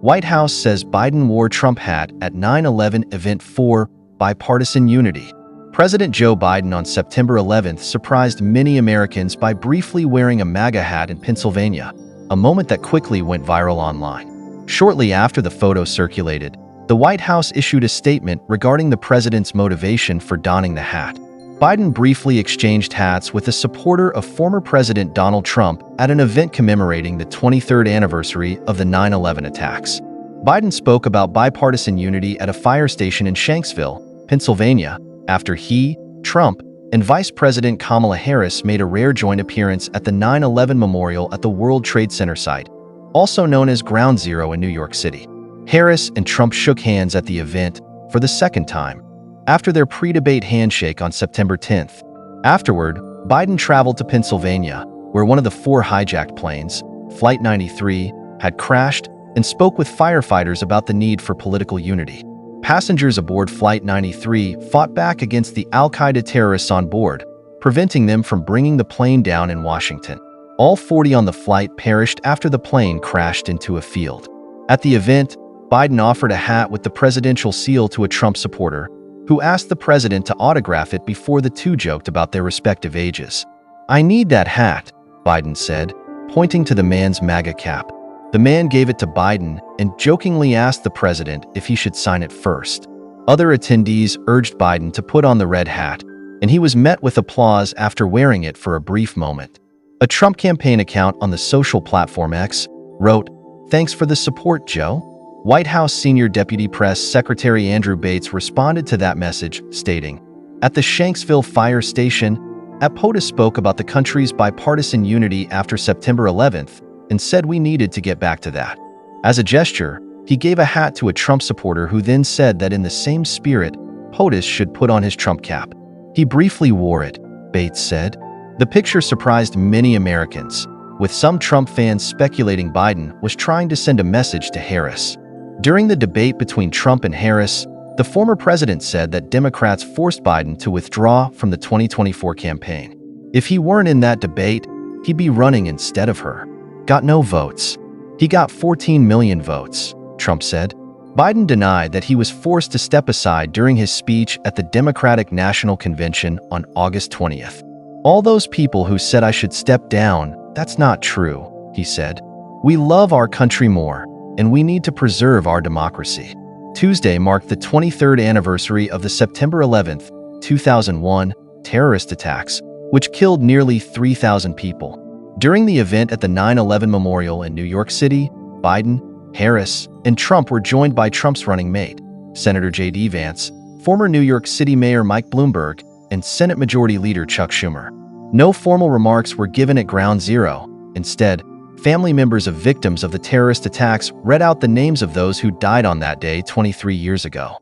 White House says Biden wore Trump hat at 9/11 event for bipartisan unity. President Joe Biden on September 11th surprised many Americans by briefly wearing a MAGA hat in Pennsylvania, a moment that quickly went viral online. Shortly after the photo circulated, the White House issued a statement regarding the president's motivation for donning the hat. Biden briefly exchanged hats with a supporter of former President Donald Trump at an event commemorating the 23rd anniversary of the 9/11 attacks. Biden spoke about bipartisan unity at a fire station in Shanksville, Pennsylvania, after he, Trump, and Vice President Kamala Harris made a rare joint appearance at the 9/11 memorial at the World Trade Center site, also known as Ground Zero in New York City. Harris and Trump shook hands at the event for the second time, after their pre-debate handshake on September 10th. Afterward, Biden traveled to Pennsylvania, where one of the 4 hijacked planes, Flight 93, had crashed, and spoke with firefighters about the need for political unity. Passengers aboard Flight 93 fought back against the al-Qaeda terrorists on board, preventing them from bringing the plane down in Washington. All 40 on the flight perished after the plane crashed into a field. At the event, Biden offered a hat with the presidential seal to a Trump supporter, who asked the president to autograph it before the two joked about their respective ages. "I need that hat," Biden said, pointing to the man's MAGA cap. The man gave it to Biden and jokingly asked the president if he should sign it first. Other attendees urged Biden to put on the red hat, and he was met with applause after wearing it for a brief moment. A Trump campaign account on the social platform X wrote, "Thanks for the support, Joe." White House Senior Deputy Press Secretary Andrew Bates responded to that message, stating, "At the Shanksville fire station, POTUS spoke about the country's bipartisan unity after September 11th and said we needed to get back to that." As a gesture, he gave a hat to a Trump supporter who then said that in the same spirit, POTUS should put on his Trump cap. "He briefly wore it," Bates said. The picture surprised many Americans, with some Trump fans speculating Biden was trying to send a message to Harris. During the debate between Trump and Harris, the former president said that Democrats forced Biden to withdraw from the 2024 campaign. If he weren't in that debate, he'd be running instead of her. "Got no votes. He got 14 million votes," Trump said. Biden denied that he was forced to step aside during his speech at the Democratic National Convention on August 20th. "All those people who said I should step down, that's not true," he said. "We love our country more, and we need to preserve our democracy." Tuesday marked the 23rd anniversary of the September 11th, 2001 terrorist attacks, which killed nearly 3,000 people. During the event at the 9/11 memorial in New York City, Biden, Harris, and Trump were joined by Trump's running mate, Senator J.D. Vance, former New York City Mayor Mike Bloomberg, and Senate Majority Leader Chuck Schumer. No formal remarks were given at Ground Zero. Instead, family members of victims of the terrorist attacks read out the names of those who died on that day 23 years ago.